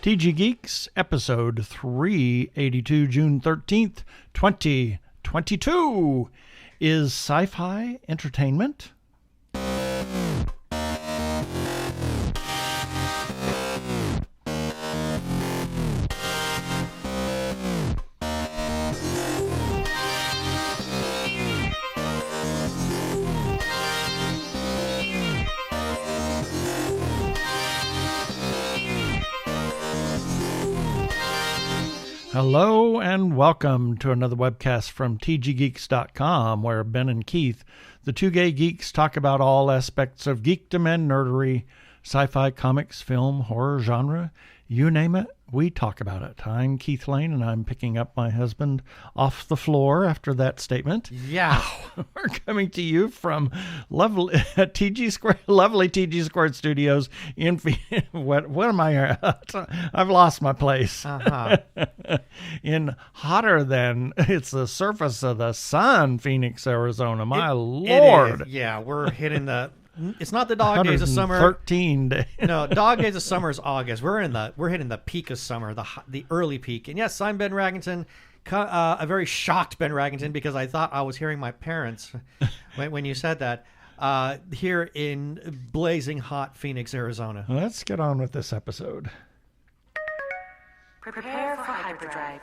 TG Geeks, episode 382, June 13th, 2022. Is sci-fi entertainment? Hello and welcome to another webcast from tggeeks.com, where Ben and Keith, the Two Gay Geeks, talk about all aspects of Geek-dom and Nerd-ery, sci-fi, comics, film, horror, genre, you name it, we talk about it. I'm Keith Lane, and I'm picking up my husband off the floor after that statement. Yeah. We're coming to you from lovely TG Squared Studios in what am I? I've lost my place. In hotter than it's the surface of the sun, Phoenix, Arizona. My Lord. Yeah, we're hitting the. It's not the dog days of summer. 13 days. No, dog days of summer is August. We're hitting the peak of summer, the early peak. And yes, I'm Ben Raggington, a very shocked Ben Raggington, because I thought I was hearing my parents when you said that. Here in blazing hot Phoenix, Arizona. Let's get on with this episode. Prepare for hyperdrive.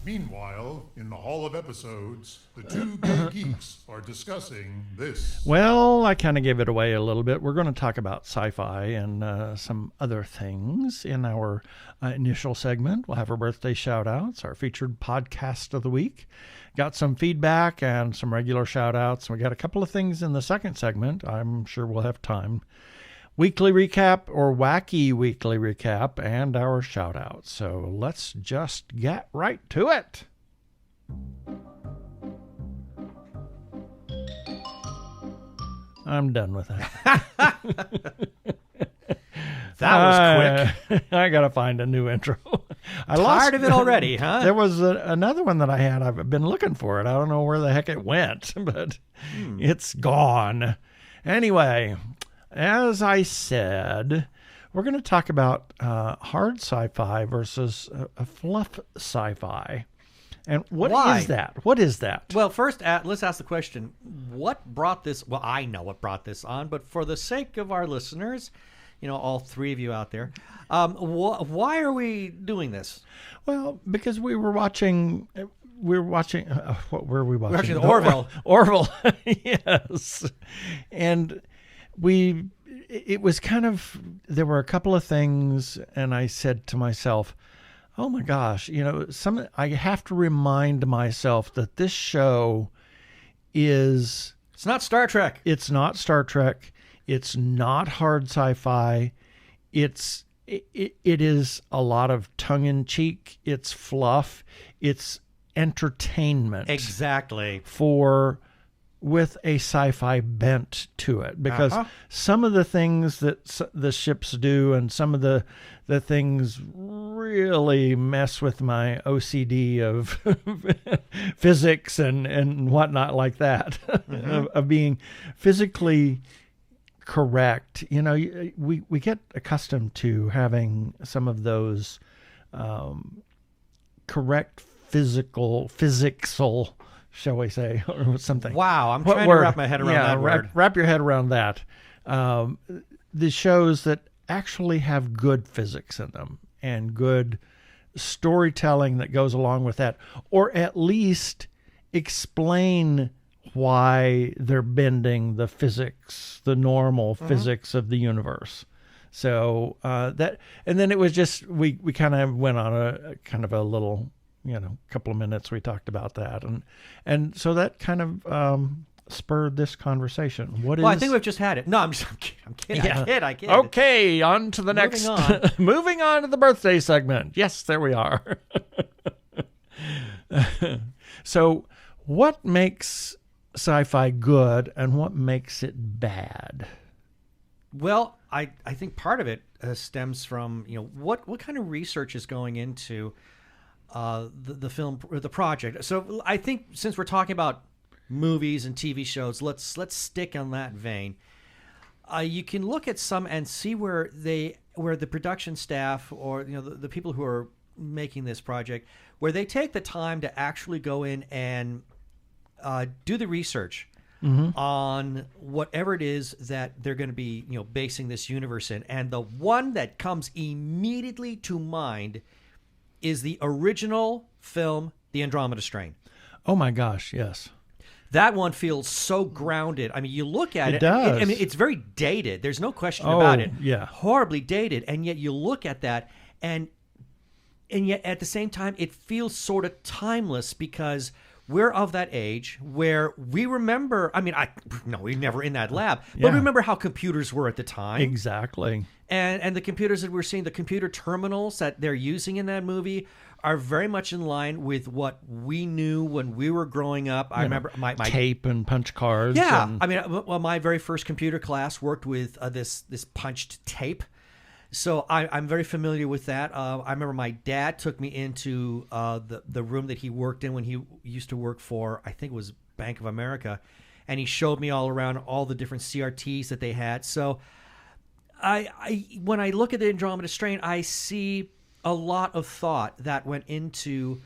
Meanwhile, in the Hall of Episodes, the Two Gay Geeks are discussing this. Well, I kind of gave it away a little bit. We're going to talk about sci-fi and some other things in our initial segment. We'll have our birthday shout-outs, our featured podcast of the week. Got some feedback and some regular shout-outs. We got a couple of things in the second segment. I'm sure we'll have time. Weekly recap or wacky weekly recap and our shout out. So let's just get right to it. I'm done with that. That was quick. I got to find a new intro. Tired of it already, huh? There was another one that I had. I've been looking for it. I don't know where the heck it went, but it's gone. Anyway, as I said, we're going to talk about hard sci-fi versus a fluff sci-fi. And what is that? What is that? Well, first, let's ask the question, what brought this? Well, I know what brought this on, but for the sake of our listeners, all three of you out there, why are we doing this? Well, because we were watching... what were we watching? We're watching Orville. Yes. And it was kind of, there were a couple of things, and I said to myself, oh my gosh, I have to remind myself that this show is... It's not Star Trek. It's not Star Trek. It's not hard sci-fi. It is a lot of tongue-in-cheek. It's fluff. It's entertainment. Exactly. With a sci-fi bent to it, because some of the things that the ships do and some of the things really mess with my OCD of physics and whatnot like that, of being physically correct. We get accustomed to having some of those correct physicsal, shall we say, or something. Wow, I'm trying to wrap my head around that word. Wrap your head around that. The shows that actually have good physics in them and good storytelling that goes along with that, or at least explain why they're bending the physics, the normal physics of the universe. So and then it was just, we kind of went on a kind of a little... couple of minutes we talked about that, and so that kind of spurred this conversation. I think we've just had it. No, I'm kidding. Yeah. I kid. Okay, on to the next. Moving on to the birthday segment. Yes, there we are. So, what makes sci-fi good, and what makes it bad? Well, I think part of it stems from what kind of research is going into the film, or the project. So I think since we're talking about movies and TV shows, let's stick on that vein. you can look at some and see where the production staff or the people who are making this project, where they take the time to actually go in and do the research on whatever it is that they're going to be basing this universe in. And the one that comes immediately to mind is the original film, The Andromeda Strain. Oh my gosh, yes. That one feels so grounded. I mean, you look at it. It does. I mean, it's very dated. There's no question about it. Yeah. Horribly dated. And yet you look at that, and yet at the same time, it feels sort of timeless because we're of that age where we remember. I mean, we're never in that lab, but remember how computers were at the time. Exactly. And the computers that we're seeing, the computer terminals that they're using in that movie, are very much in line with what we knew when we were growing up. I remember my tape and punch cards. Yeah, and... I mean, my very first computer class worked with this punched tape, so I'm very familiar with that. I remember my dad took me into the room that he worked in when he used to work for, I think it was Bank of America, and he showed me all around all the different CRTs that they had. So when I look at the Andromeda Strain, I see a lot of thought that went into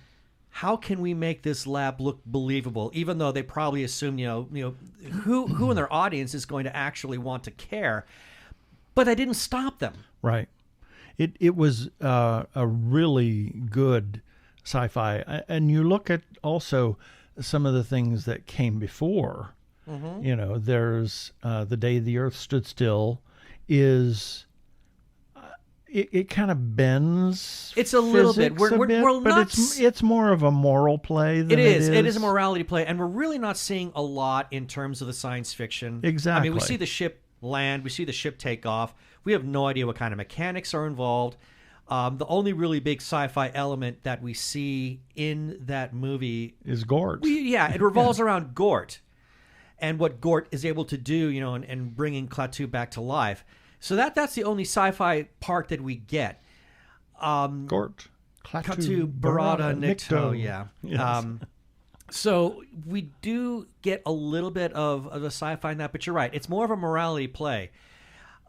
how can we make this lab look believable, even though they probably assume, who in their audience is going to actually want to care. But that didn't stop them. Right. It was a really good sci-fi. And you look at also some of the things that came before. There's The Day the Earth Stood Still is... It kind of bends. It's a little bit. We're but not. It's more of a moral play than it is. It is a morality play, and we're really not seeing a lot in terms of the science fiction. Exactly. I mean, we see the ship land, we see the ship take off. We have no idea what kind of mechanics are involved. The only really big sci-fi element that we see in that movie is Gort. It revolves around Gort, and what Gort is able to do, and bringing Klaatu back to life. So that's the only sci-fi part that we get. Gort. Klaatu Barada Nikto. Yeah. Yes. So we do get a little bit of the sci-fi in that, but you're right. It's more of a morality play.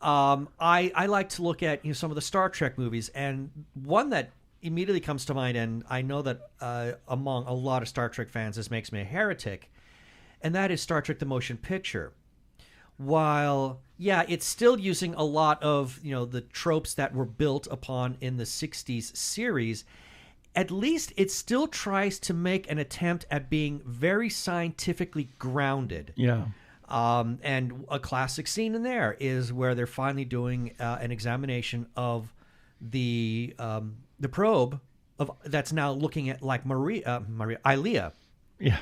I like to look at some of the Star Trek movies, and one that immediately comes to mind, and I know that among a lot of Star Trek fans this makes me a heretic, and that is Star Trek the Motion Picture. While, it's still using a lot of, the tropes that were built upon in the 60s series, at least it still tries to make an attempt at being very scientifically grounded. Yeah. And a classic scene in there is where they're finally doing an examination of the probe that's now looking at like Ilea. Yeah.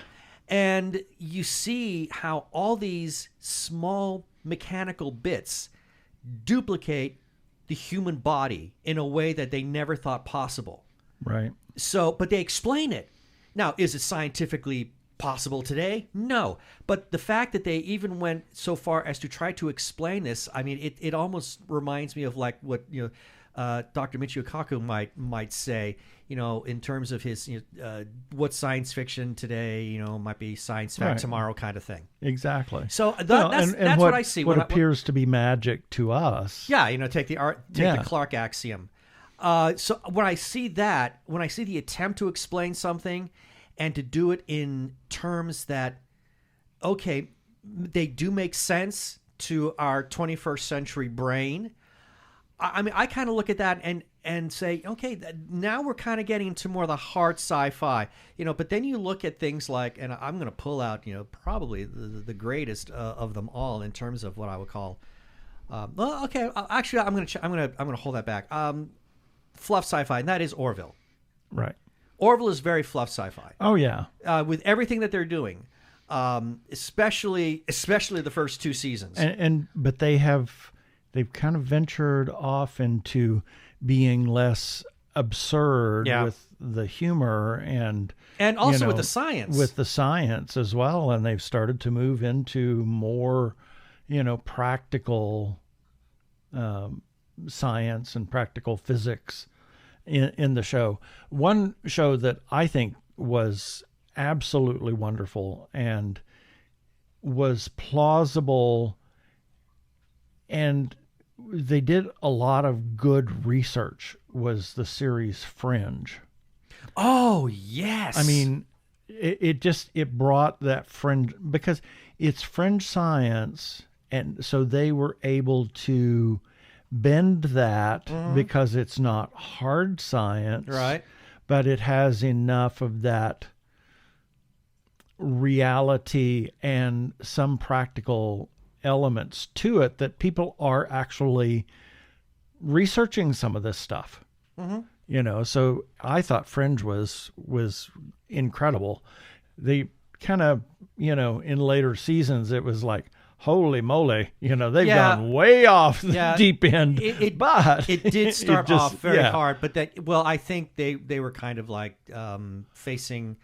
And you see how all these small mechanical bits duplicate the human body in a way that they never thought possible. Right. So, but they explain it. Now, is it scientifically possible today? No. But the fact that they even went so far as to try to explain this, I mean, it almost reminds me of like what, Dr. Michio Kaku might say, in terms of his, what science fiction today, might be science fact tomorrow kind of thing. Exactly. So that's what I see. What appears to be magic to us. Yeah, take the Clark axiom. So when I see that, when I see the attempt to explain something and to do it in terms that, okay, they do make sense to our 21st century brain, I mean, I kind of look at that and say, okay, now we're kind of getting into more of the hard sci-fi, but then you look at things like, and I'm going to pull out, probably the greatest of them all in terms of what I would call, actually, I'm going to hold that back. Fluff sci-fi, and that is Orville. Right. Orville is very fluff sci-fi. Oh yeah. With everything that they're doing, especially the first two seasons. But they've kind of ventured off into being less absurd with the humor and also with the science. With the science as well, and they've started to move into more, practical science and practical physics in the show. One show that I think was absolutely wonderful and was plausible and they did a lot of good research. Was the series Fringe? Oh yes. I mean, it brought that fringe, because it's fringe science, and so they were able to bend that because it's not hard science, right? But it has enough of that reality and some practical elements to it that people are actually researching some of this stuff. So I thought Fringe was incredible. They kind of, in later seasons, it was like, holy moly, they've gone way off the deep end. But it did start off very hard, but I think they were kind of like facing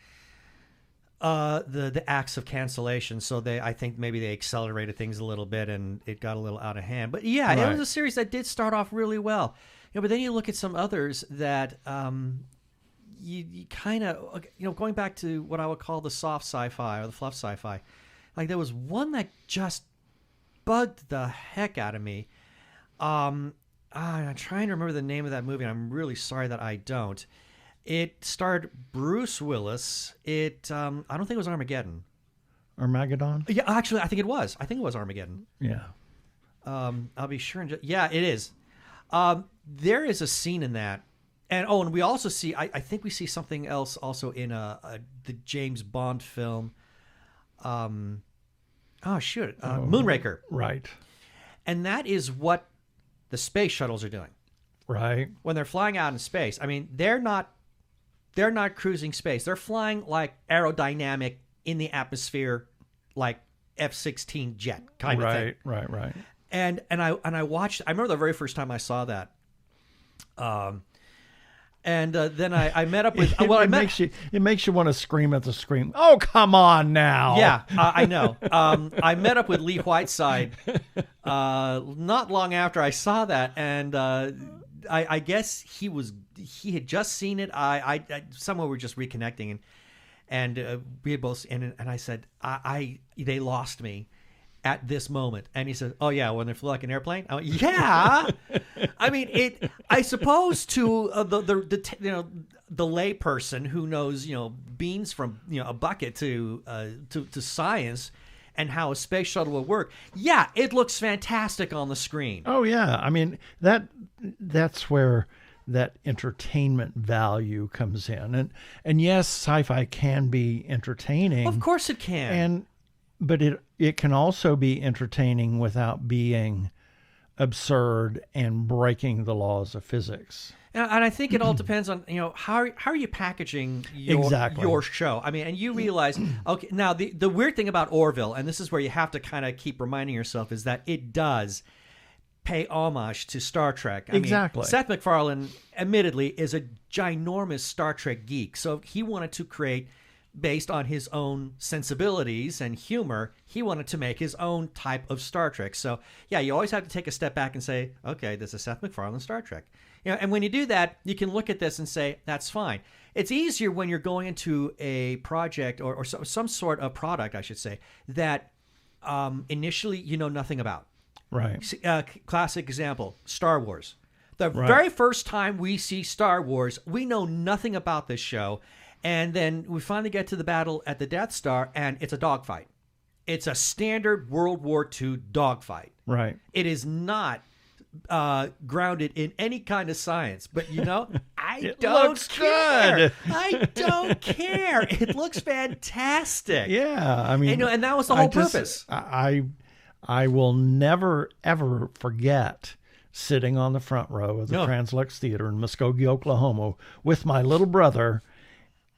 the acts of cancellation. So I think maybe they accelerated things a little bit and it got a little out of hand. But yeah, It was a series that did start off really well. But then you look at some others that you kind of, going back to what I would call the soft sci-fi or the fluff sci-fi. Like there was one that just bugged the heck out of me. I'm trying to remember the name of that movie. And I'm really sorry that I don't. It starred Bruce Willis. I don't think it was Armageddon. Armageddon? Yeah, actually, I think it was. Armageddon. Yeah. I'll be sure. Yeah, it is. There is a scene in that. And we also see, I think we see something else also in the James Bond film. Moonraker. Right. And that is what the space shuttles are doing. Right. When they're flying out in space. I mean, they're not cruising space. They're flying like aerodynamic in the atmosphere, like F-16 jet kind of thing. Right. And I watched. I remember the very first time I saw that. And then I met up with. It makes you want to scream at the screen. Oh, come on now! Yeah, I know. I met up with Lee Whiteside not long after I saw that, and I guess he had just seen it. I somewhere we're just reconnecting, and we had both. And I said, they lost me at this moment. And he said, oh yeah, when they flew like an airplane. I went, yeah. I mean, I suppose to the lay person who knows beans from a bucket to science and how a space shuttle will work. Yeah, it looks fantastic on the screen. Oh yeah, I mean that's where that entertainment value comes in, and yes, sci-fi can be entertaining. Of course, it can. But it can also be entertaining without being absurd and breaking the laws of physics. And I think it all depends on how are you packaging your show. I mean, and you realize, okay, now the weird thing about Orville, and this is where you have to kind of keep reminding yourself, is that it does pay homage to Star Trek. I mean, Seth MacFarlane, admittedly, is a ginormous Star Trek geek, so he wanted to create, based on his own sensibilities and humor, he wanted to make his own type of Star Trek. So yeah, you always have to take a step back and say, okay, this is Seth MacFarlane Star Trek. And when you do that, you can look at this and say, that's fine. It's easier when you're going into a project or some sort of product, I should say, that initially you know nothing about. Right. Classic example, Star Wars. The very first time we see Star Wars, we know nothing about this show. And then we finally get to the battle at the Death Star, and it's a dogfight. It's a standard World War II dogfight. Right. It is not grounded in any kind of science. But, I don't care. I don't care. It looks fantastic. Yeah. I mean, and that was the whole purpose. I will never, ever forget sitting on the front row of the Translux Theater in Muskogee, Oklahoma, with my little brother.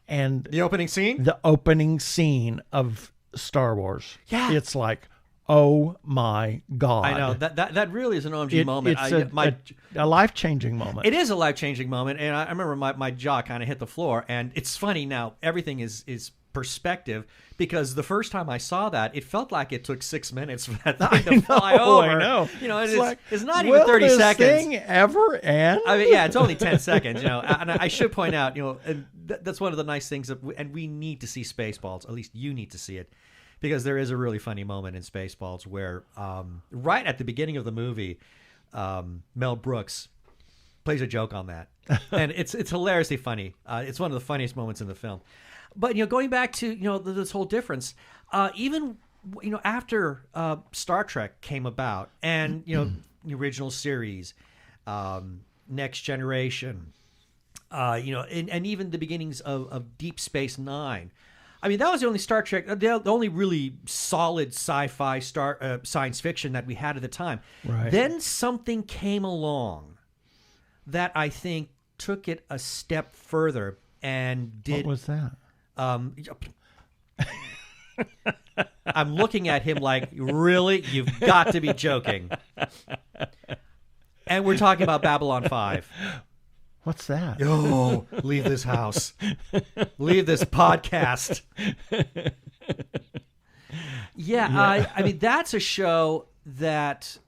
And the opening scene? The opening scene of Star Wars. Yeah. It's like, oh my God. I know. That really is an OMG moment. It's a life-changing moment. It is a life-changing moment. And I remember my jaw kind of hit the floor. And it's funny now, everything is perspective, because the first time I saw that, it felt like it took 6 minutes for that thing to fly over. I know. It's not even 30 seconds. Will this thing ever end? I mean, yeah, it's only 10 seconds. And I should point out, and that's one of the nice things, and we need to see Spaceballs. At least you need to see it, because there is a really funny moment in Spaceballs where right at the beginning of the movie, Mel Brooks plays a joke on that, and it's hilariously funny. It's one of the funniest moments in the film. But going back to this whole difference, even after Star Trek came about, and the original series, Next Generation, and even the beginnings of Deep Space Nine. I mean, that was the only Star Trek, the only really solid sci-fi science fiction that we had at the time. Right. Then something came along that I think took it a step further and did. What was that? I'm looking at him like, really? You've got to be joking. And we're talking about Babylon 5. What's that? Oh, leave this house. Leave this podcast. Yeah. I mean, that's a show that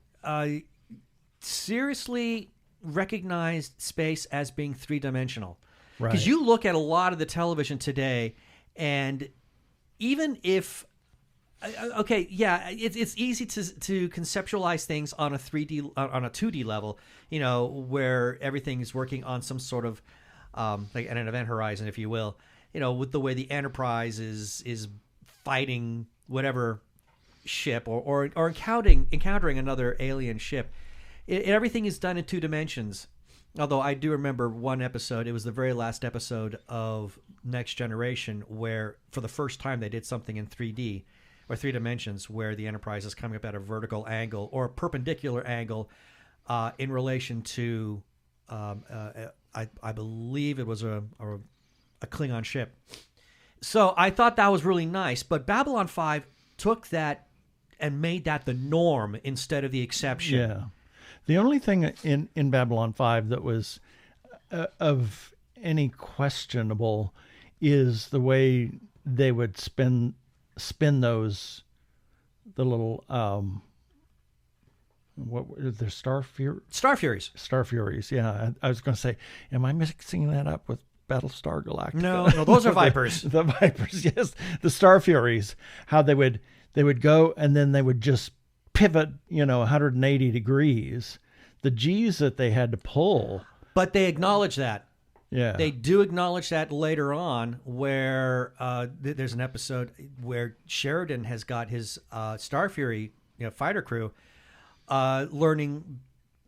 seriously recognized space as being three-dimensional. Right. Because you look at a lot of the television today, and even if it's easy to conceptualize things on a 3D on a 2D level, where everything is working on some sort of like an event horizon, if you will, with the way the Enterprise is fighting whatever ship or encountering another alien ship. Everything is done in 2 dimensions. Although I do remember one episode, it was the very last episode of Next Generation, where for the first time they did something in 3D or 3 dimensions, where the Enterprise is coming up at a vertical angle or a perpendicular angle in relation to, I believe it was a Klingon ship. So I thought that was really nice. But Babylon 5 took that and made that the norm instead of the exception. Yeah. The only thing in Babylon 5 that was of any questionable is the way they would spin those, the little what were the Star Furies? Star Furies. Yeah, I was going to say, am I mixing that up with Battlestar Galactica? No, those are Vipers. The Vipers, yes, the Star Furies. How they would go and then they would just pivot, 180 degrees. The G's that they had to pull. But they acknowledge that. Yeah. They do acknowledge that later on, where there's an episode where Sheridan has got his Star Fury fighter crew learning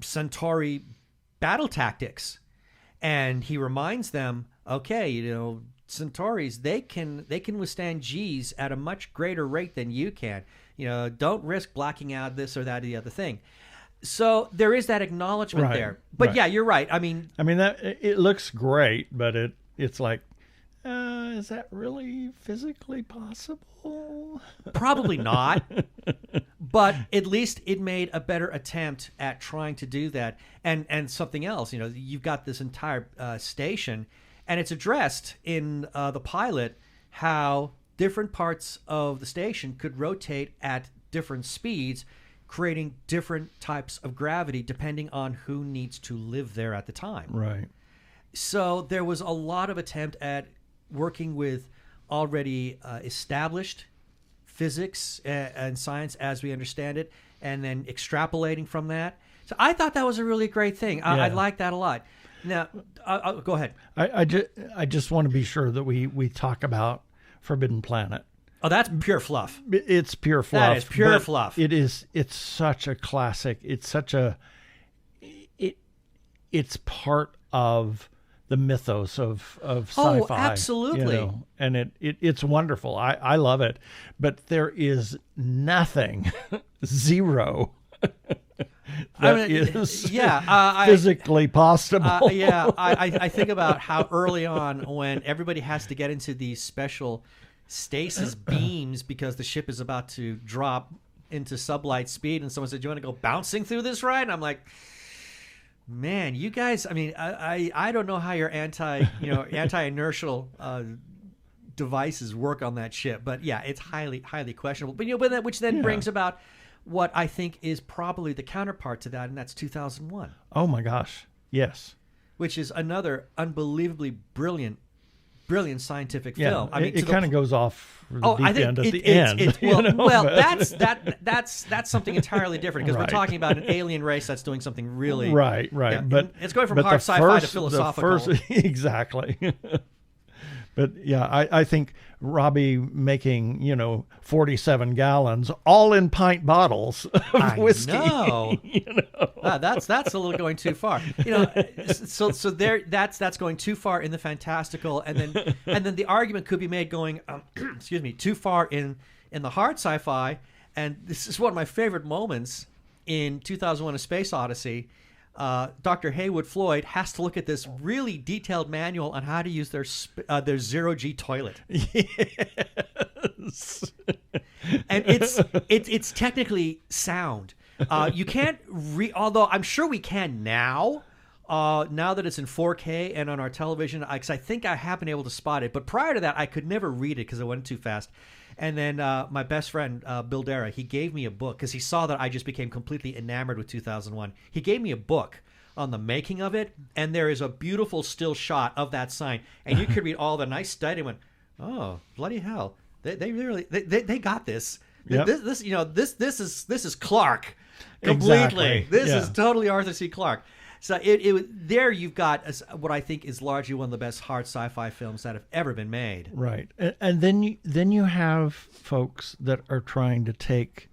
Centauri battle tactics. And he reminds them, okay, Centauris, they can withstand G's at a much greater rate than you can. Don't risk blacking out this or that or the other thing. So there is that acknowledgement there. But yeah, you're right. I mean that it looks great, but it's like, is that really physically possible? Probably not. But at least it made a better attempt at trying to do that. And something else, you've got this entire station, and it's addressed in the pilot how different parts of the station could rotate at different speeds, creating different types of gravity depending on who needs to live there at the time. Right. So there was a lot of attempt at working with already established physics and science as we understand it, and then extrapolating from that. So I thought that was a really great thing. I like that a lot. Now, go ahead. I just want to be sure that we talk about Forbidden Planet. Oh, that's pure fluff. It's pure fluff. That is pure fluff. It's such a classic. It's it's part of the mythos of sci-fi. Oh, absolutely. And it's wonderful. I love it. But there is nothing, zero, that is physically possible. I think about how early on, when everybody has to get into these special stasis beams because the ship is about to drop into sublight speed, and someone said, "Do you want to go bouncing through this ride?" And I'm like, man, you guys, I don't know how your anti-inertial devices work on that ship, but yeah, it's highly questionable. But which then brings about what I think is probably the counterpart to that, and that's 2001. Oh my gosh, yes. Which is another unbelievably brilliant brilliant scientific Yeah, film. I mean, it kind of goes off the Oh, deep I think end at it, the it's, end. it's you well, know, well, but- that's something entirely different because Right. we're talking about an alien race that's doing something really right, yeah, but it's going from but hard the sci-fi to first- the philosophical. first- exactly. But yeah, I think Robbie making 47 gallons, all in pint bottles of I whiskey. know. you know? That's a little going too far. So there that's going too far in the fantastical, and then the argument could be made going, excuse me, too far in the hard sci-fi. And this is one of my favorite moments in 2001: A Space Odyssey. Dr. Haywood Floyd has to look at this really detailed manual on how to use their zero-G toilet. Yes. And it's technically sound. You can't although I'm sure we can now. Now that it's in 4K and on our television, because I think I have been able to spot it. But prior to that, I could never read it because it went too fast. And then my best friend, Bill Dara, he gave me a book because he saw that I just became completely enamored with 2001. He gave me a book on the making of it, and there is a beautiful still shot of that sign. And you could read all the nice study and went, oh, bloody hell. They really they got this. Yep. This this is Clark completely. Exactly. This Yeah. is totally Arthur C. Clarke. So there you've got what I think is largely one of the best hard sci-fi films that have ever been made. Right. And then you have folks that are trying to take,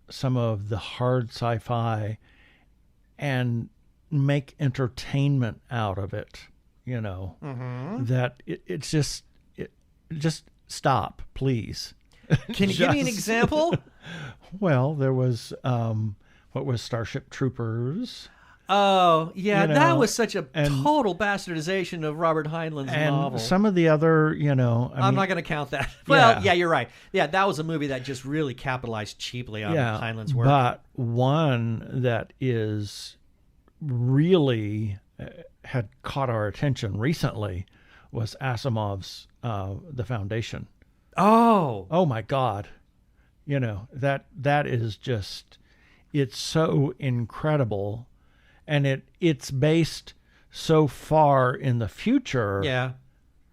some of the hard sci-fi and make entertainment out of it, that it's just stop, please. Can you give me an Just- example? Well, there was, what was Starship Troopers? Oh, yeah, You that know, was such a and- total bastardization of Robert Heinlein's And novel. some of the other, I'm not going to count that. Well, yeah, you're right. Yeah, that was a movie that just really capitalized cheaply on Heinlein's work. But one that is really had caught our attention recently was Asimov's The Foundation. Oh, My God. That is just, it's so incredible, and it's based so far in the future yeah.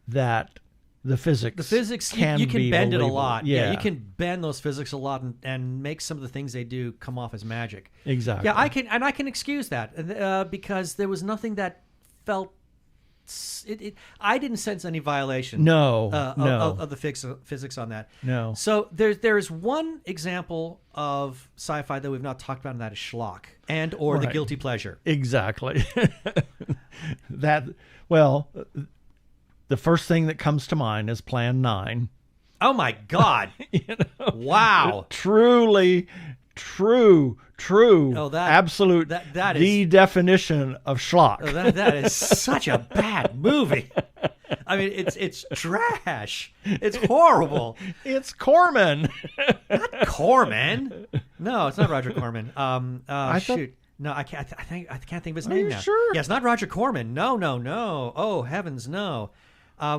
that the physics You can be bend it a believable. lot. Yeah, You can bend those physics a lot and make some of the things they do come off as magic. exactly. Yeah, I can excuse that because there was nothing that felt. I didn't sense any violation. No, of the physics on that. No. So there's one example of sci-fi that we've not talked about, and that is Shlock or The Right. Guilty Pleasure. Exactly. The first thing that comes to mind is Plan 9. Oh my God! Wow. Truly, true, Oh, that- absolute, that the definition of schlock. Oh, that is such a bad movie. I mean, it's trash. It's horrible. It's Corman. Corman? No, it's not Roger Corman. I thought- Shoot. No, I can't. I can't think of his Are name you now. sure? Yeah, it's not Roger Corman. No. Oh heavens, no.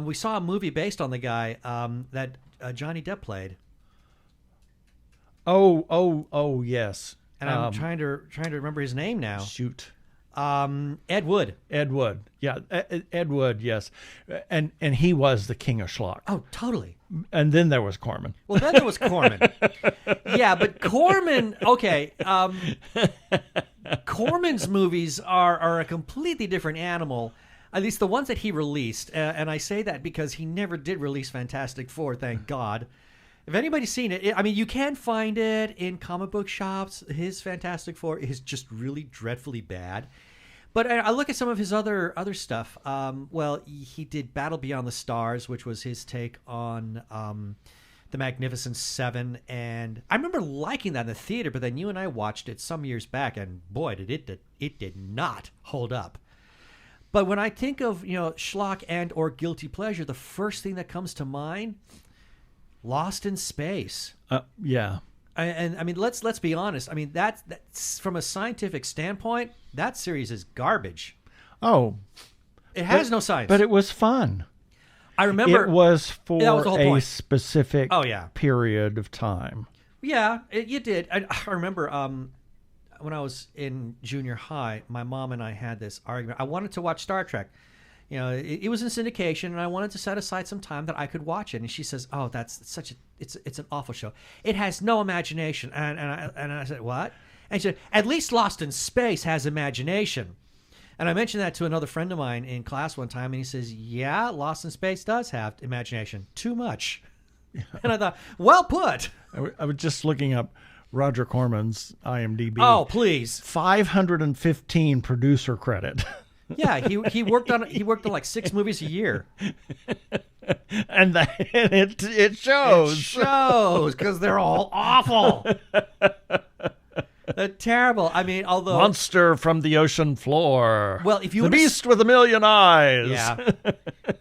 We saw a movie based on the guy that Johnny Depp played, Oh, yes. and I'm trying to remember his name now. Shoot. Ed Wood. Ed Wood. Yeah, Ed Wood, yes. And he was the king of schlock. Oh, totally. And then there was Corman. Well, then there was Corman. Yeah, but Corman, okay. Corman's movies are a completely different animal, at least the ones that he released. And I say that because he never did release Fantastic Four, thank God. If anybody's seen it, I mean, you can find it in comic book shops. His Fantastic Four is just really dreadfully bad. But I look at some of his other stuff. Well, he did Battle Beyond the Stars, which was his take on The Magnificent Seven. And I remember liking that in the theater, but then you and I watched it some years back, and boy, it did not hold up. But when I think of, schlock and or guilty pleasure, the first thing that comes to mind, Lost in Space. Yeah. And I mean, let's be honest. I mean, that's from a scientific standpoint, that series is garbage. Oh. It has no science. But it was fun. I remember It was for that was the whole a point. specific period of time. Yeah, you did. I remember when I was in junior high, my mom and I had this argument. I wanted to watch Star Trek. it was in syndication, and I wanted to set aside some time that I could watch it. And she says, "Oh, it's an awful show. It has no imagination." And I said, "What?" And she said, "At least Lost in Space has imagination." And I mentioned that to another friend of mine in class one time, and he says, "Yeah, Lost in Space does have imagination. Too much." Yeah. And I thought, well put. I was just looking up Roger Corman's IMDb. Oh, please. 515 producer credit. Yeah, he worked on like 6 movies a year. And it shows. It shows because they're all awful. They're terrible. I mean, although Monster from the Ocean Floor. Well, if you The Beast with a Million Eyes. Yeah.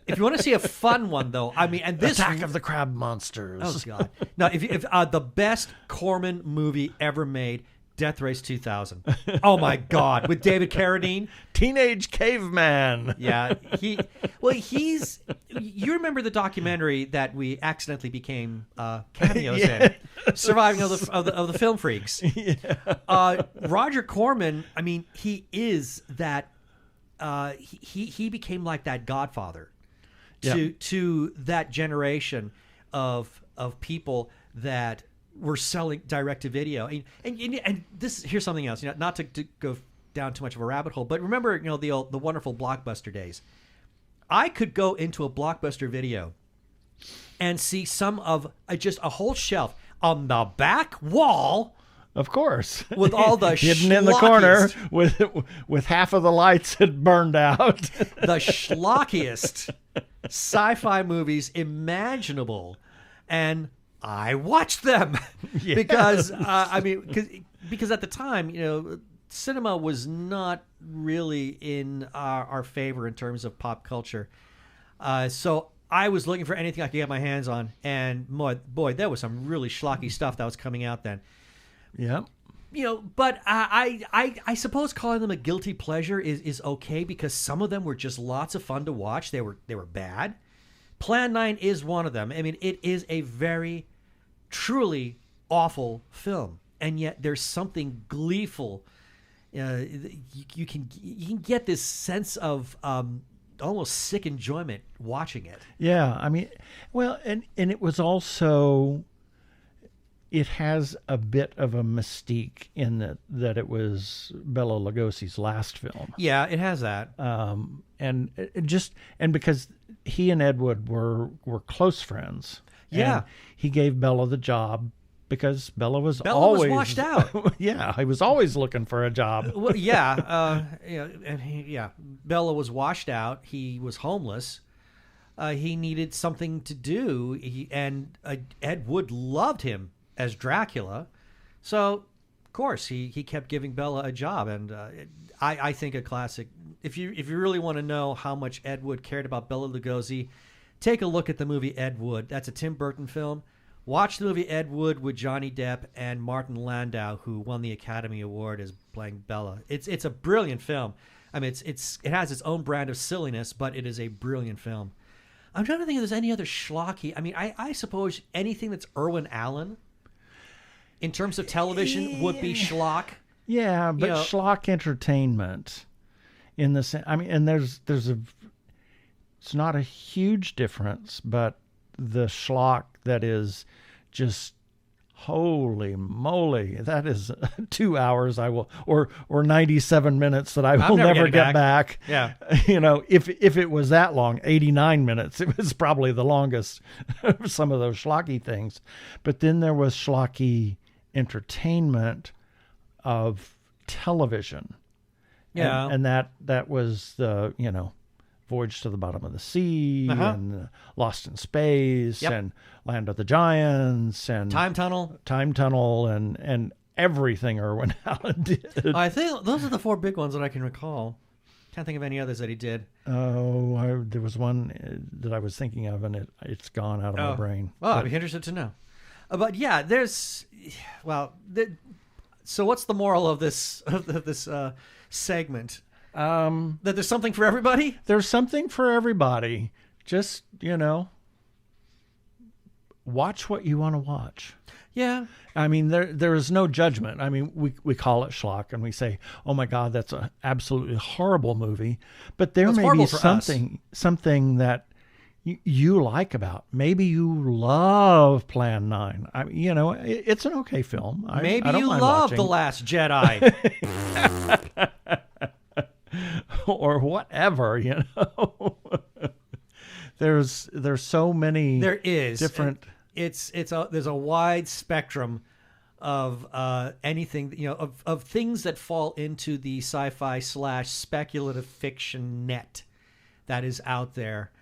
If you want to see a fun one, though, I mean, and this Attack of the Crab Monsters. Oh God! No, if the best Corman movie ever made, Death Race 2000. Oh my God, with David Carradine, Teenage Caveman. Yeah, he's. You remember the documentary that we accidentally became cameos in, Surviving of the Film Freaks. Yeah. Roger Corman. I mean, he is that. He became like that godfather to that generation of people that were selling direct to video. And this, here's something else. Not to go down too much of a rabbit hole, but remember, the wonderful Blockbuster days. I could go into a Blockbuster video and see some of just a whole shelf on the back wall. Of course, with all the hidden in the corner with half of the lights had burned out. The schlockiest sci-fi movies imaginable, and I watched them because because at the time, cinema was not really in our favor in terms of pop culture. So I was looking for anything I could get my hands on, and boy, there was some really schlocky stuff that was coming out then. Yeah. But I suppose calling them a guilty pleasure is okay because some of them were just lots of fun to watch. They were bad. Plan 9 is one of them. I mean, it is a very, truly awful film, and yet there's something gleeful. You can get this sense of almost sick enjoyment watching it. Yeah, I mean, well, and it was also. It has a bit of a mystique in that it was Bela Lugosi's last film. Yeah, it has that. And because he and Ed Wood were close friends. Yeah. And he gave Bela the job because Bela was washed out. Yeah, he was always looking for a job. Well, yeah, Bela was washed out. He was homeless. He needed something to do. Ed Wood loved him as Dracula, so of course he kept giving Bela a job, and I think a classic. If you really want to know how much Ed Wood cared about Bela Lugosi, take a look at the movie Ed Wood. That's a Tim Burton film. Watch the movie Ed Wood with Johnny Depp and Martin Landau, who won the Academy Award as playing Bela. It's a brilliant film. I mean, it has its own brand of silliness, but it is a brilliant film. I'm trying to think if there's any other schlocky. I mean, I suppose anything that's Irwin Allen in terms of television would be schlock. Yeah, but schlock entertainment in the sense, I mean, and there's it's not a huge difference, but the schlock that is just holy moly, that is 2 hours or 97 minutes that I will never get back. Yeah. If it was that long, 89 minutes, it was probably the longest of some of those schlocky things. But then there was schlocky entertainment of television. Yeah. And that was the, Voyage to the Bottom of the Sea and Lost in Space and Land of the Giants and Time Tunnel and everything Irwin Allen did. I think those are the 4 big ones that I can recall. Can't think of any others that he did. Oh, there was one that I was thinking of, and it's gone out of my brain. Well, I'd be interested to know. But yeah, so what's the moral of this segment? That there's something for everybody? There's something for everybody. Just, watch what you want to watch. Yeah. I mean, there is no judgment. I mean, we call it schlock and we say, oh my God, that's an absolutely horrible movie. But there may be something that you like about. Maybe you love Plan 9. It's an okay film. Maybe I don't you mind love watching. The Last Jedi. Or whatever, There's so many. There is different. There's a wide spectrum of anything, of things that fall into the sci-fi / speculative fiction net that is out there,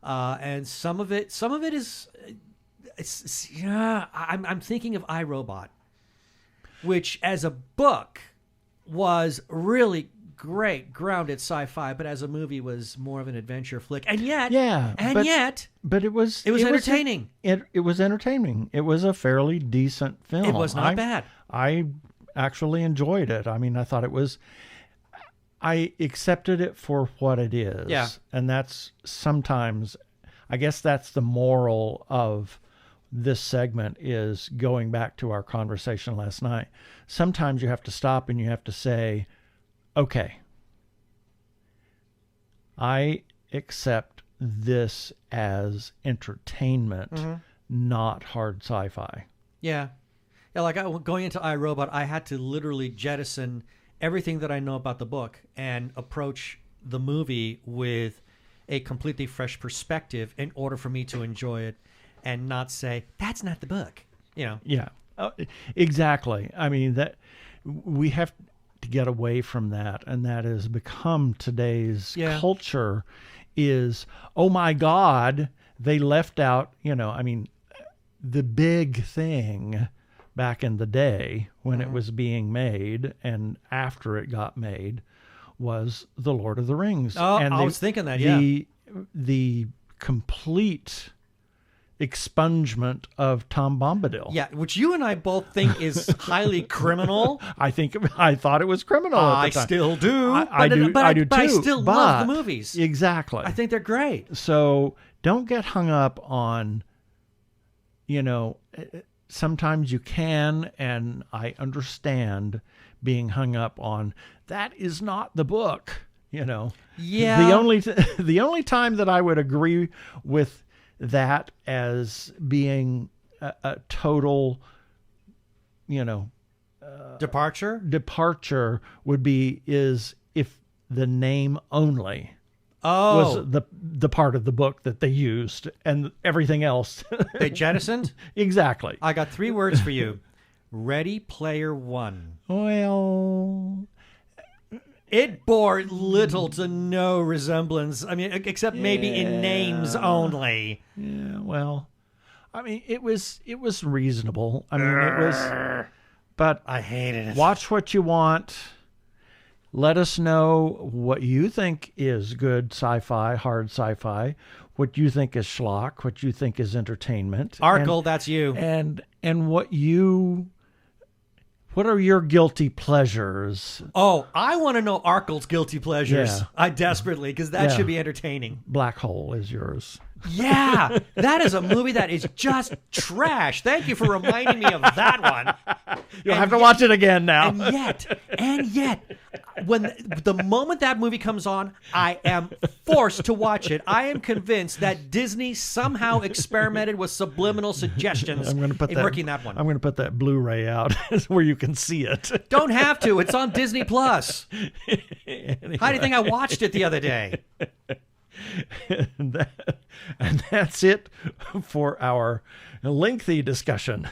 and some of it is, I'm thinking of iRobot, which as a book was really great, grounded sci-fi, but as a movie was more of an adventure flick, and yet but it was entertaining. It was entertaining. It was a fairly decent film. It was not bad. I actually enjoyed it. I mean, I accepted it for what it is. Yeah. And that's sometimes, I guess that's the moral of this segment, is going back to our conversation last night. Sometimes you have to stop and you have to say, okay, I accept this as entertainment, not hard sci-fi. Yeah. Like going into iRobot, I had to literally jettison everything that I know about the book and approach the movie with a completely fresh perspective in order for me to enjoy it and not say, that's not the book, Yeah, exactly. I mean, that we have to get away from that, and that has become today's culture is, oh my God, they left out, the big thing back in the day when it was being made and after it got made was The Lord of the Rings. Oh, and I was thinking that, the complete expungement of Tom Bombadil. Yeah, which you and I both think is highly criminal. I thought it was criminal at the time. Still do. I do too. But I still love the movies. Exactly. I think they're great. So don't get hung up on, sometimes you can, and I understand being hung up on, that is not the book, Yeah. The only time that I would agree with that as being a total, departure is if the name only was the part of the book that they used and everything else they jettisoned. Exactly. I got 3 words for you: Ready Player One. Well, it bore little to no resemblance. I mean, except maybe in names only. Yeah, well, I mean, it was reasonable. I mean, it was, but I hated it. Watch what you want. Let us know what you think is good sci-fi, hard sci-fi, what you think is schlock, what you think is entertainment. Arkle, that's you. And what are your guilty pleasures? Oh, I want to know Arkle's guilty pleasures. Yeah. I desperately, because that should be entertaining. Black Hole is yours. Yeah, that is a movie that is just trash. Thank you for reminding me of that one. You'll have to watch it again now. And yet, when the moment that movie comes on, I am forced to watch it. I am convinced that Disney somehow experimented with subliminal suggestions in working that one. I'm going to put that Blu-ray out where you can see it. Don't have to. It's on Disney Plus. Anyway. How do you think I watched it the other day? And that's it for our lengthy discussion.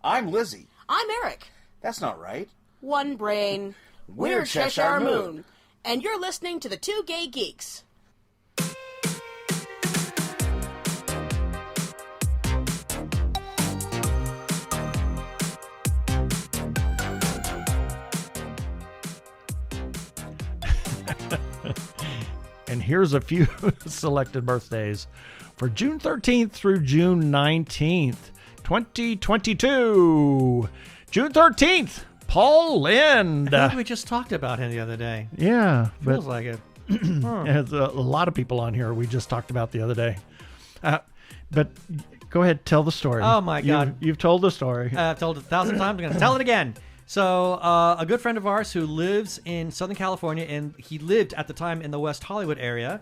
I'm Lizzie. I'm Eric. That's not right. One brain. We're Cheshire Moon. And you're listening to the Two Gay Geeks. And here's a few selected birthdays for June 13th through June 19th, 2022. June 13th, Paul Lind. I think we just talked about him the other day. Yeah. Feels like it. There's a lot of people on here we just talked about the other day. But Go ahead, tell the story. Oh, my God. You've told the story. I've told it 1,000 times. I'm going to tell it again. So a good friend of ours who lives in Southern California, and he lived at the time in the West Hollywood area,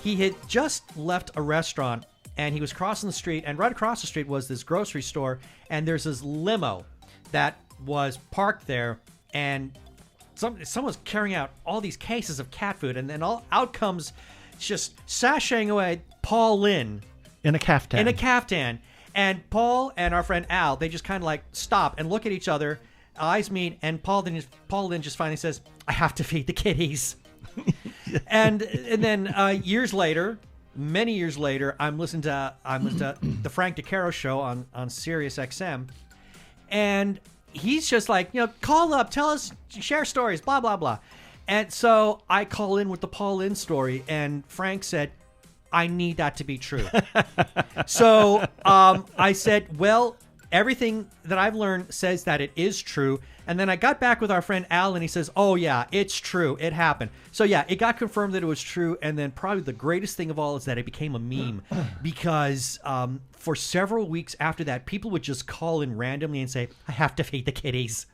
he had just left a restaurant, and he was crossing the street, and right across the street was this grocery store, and there's this limo that was parked there, and someone's carrying out all these cases of cat food, and then out comes just sashaying away Paul Lynn. In a caftan. And Paul and our friend Al, they just kind of like stop and look at each other, eyes meet, and Paul then just finally says, "I have to feed the kitties." and then many years later, I'm listening to the Frank DeCaro show on Sirius XM, and he's just like, call up, tell us, share stories, blah blah blah. And so I call in with the Paul Lynn story, and Frank said, "I need that to be true." So I said, well, everything that I've learned says that it is true. And then I got back with our friend Al, and he says, "Oh, yeah, it's true. It happened." So, yeah, it got confirmed that it was true. And then probably the greatest thing of all is that it became a meme because for several weeks after that, people would just call in randomly and say, "I have to feed the kitties."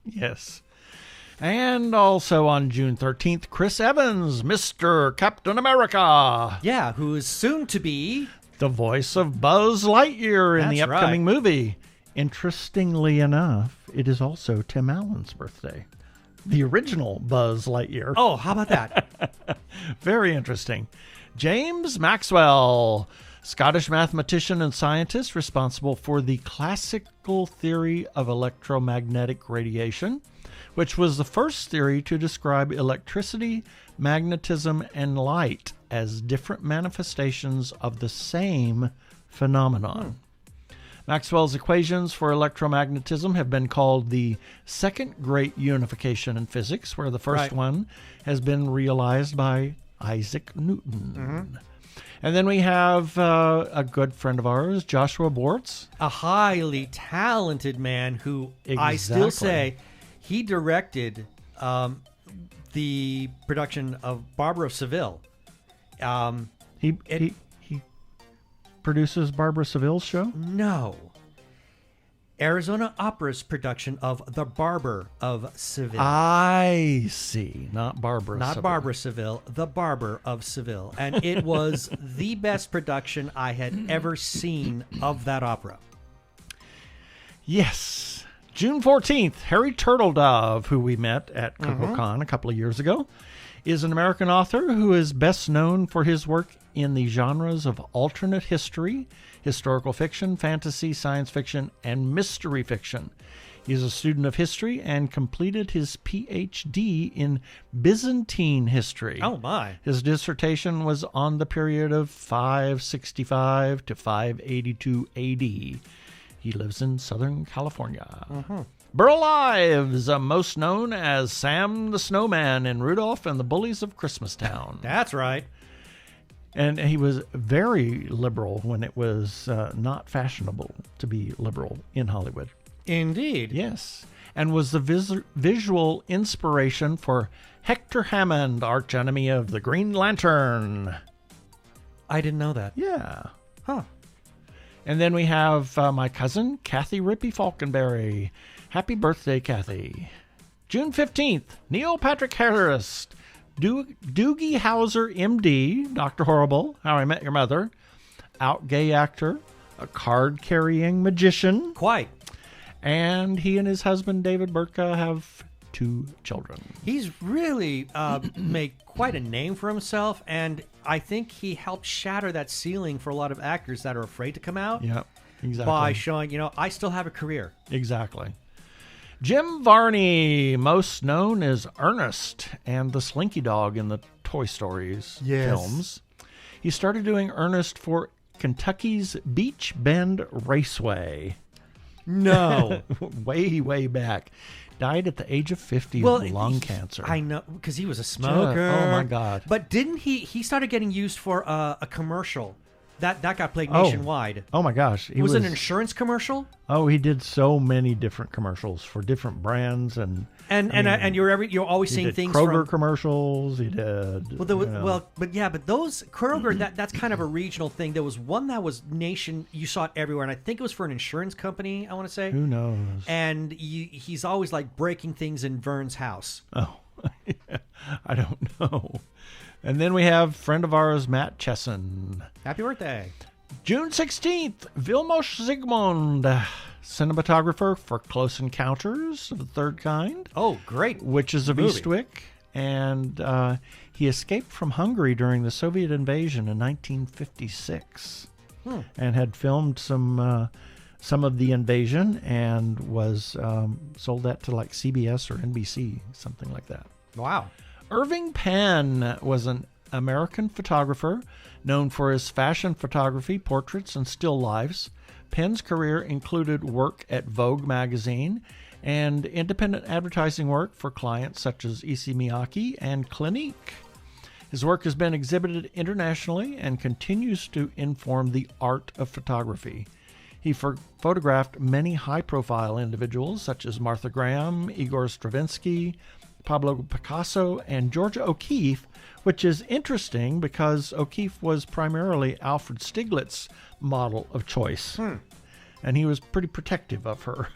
Yes. And also on June 13th, Chris Evans, Mr. Captain America. Yeah, who is soon to be the voice of Buzz Lightyear in the That's upcoming right. movie. Interestingly enough, it is also Tim Allen's birthday. The original Buzz Lightyear. Oh, how about that? Very interesting. James Maxwell, Scottish mathematician and scientist responsible for the classical theory of electromagnetic radiation, which was the first theory to describe electricity, magnetism, and light as different manifestations of the same phenomenon. Maxwell's equations for electromagnetism have been called the second great unification in physics, where the first one has been realized by Isaac Newton. And then we have a good friend of ours, Joshua Bortz. A highly talented man who I still say he directed the production of Barbara of Seville. He produces Barbara Seville's show? No. Arizona Opera's production of The Barber of Seville. I see. Not Barbara Not Seville. Barbara Seville, The Barber of Seville. And it was the best production I had ever seen of that opera. Yes. June 14th, Harry Turtledove, who we met at CocoCon a couple of years ago, is an American author who is best known for his work in the genres of alternate history, historical fiction, fantasy, science fiction, and mystery fiction. He is a student of history and completed his Ph.D. in Byzantine history. Oh, my. His dissertation was on the period of 565 to 582 A.D. He lives in Southern California. Burl Ives, most known as Sam the Snowman in Rudolph and the Bullies of Christmastown. That's right. And he was very liberal when it was not fashionable to be liberal in Hollywood. Indeed. Yes. And was the visual inspiration for Hector Hammond, archenemy of the Green Lantern. I didn't know that. Yeah. Huh. And then we have my cousin, Kathy Rippey Falconberry. Happy birthday, Kathy. June 15th, Neil Patrick Harris, Doogie Howser, M.D., Dr. Horrible, How I Met Your Mother, out gay actor, a card-carrying magician. Quite. And he and his husband, David Burtka, have 2 children. He's really made quite a name for himself, and I think he helped shatter that ceiling for a lot of actors that are afraid to come out. Yeah, exactly. By showing, I still have a career. Exactly. Jim Varney, most known as Ernest and the Slinky Dog in the Toy Stories films. He started doing Ernest for Kentucky's Beach Bend Raceway. No. way back. Died at the age of 50 of lung cancer. I know, because he was a smoker. Oh, my God. But didn't he started getting used for a commercial That got played nationwide. Oh my gosh. It was an insurance commercial? Oh, he did so many different commercials for different brands and you're always he seeing did things Kroger from commercials. He did. but those Kroger that's kind of a regional thing. There was one that was you saw it everywhere, and I think it was for an insurance company. I want to say. Who knows? And he's always like breaking things in Vern's house. Oh, I don't know. And then we have friend of ours, Matt Chesson. Happy birthday. June 16th, Vilmos Zsigmond, cinematographer for Close Encounters of the Third Kind. Oh, great. Witches of movie. Eastwick. And he escaped from Hungary during the Soviet invasion in 1956 and had filmed some of the invasion and was sold that to like CBS or NBC, something like that. Wow. Irving Penn was an American photographer known for his fashion photography, portraits, and still lifes. Penn's career included work at Vogue magazine and independent advertising work for clients such as Issey Miyake and Clinique. His work has been exhibited internationally and continues to inform the art of photography. He photographed many high-profile individuals such as Martha Graham, Igor Stravinsky, Pablo Picasso, and Georgia O'Keeffe, which is interesting because O'Keeffe was primarily Alfred Stieglitz's model of choice. And he was pretty protective of her.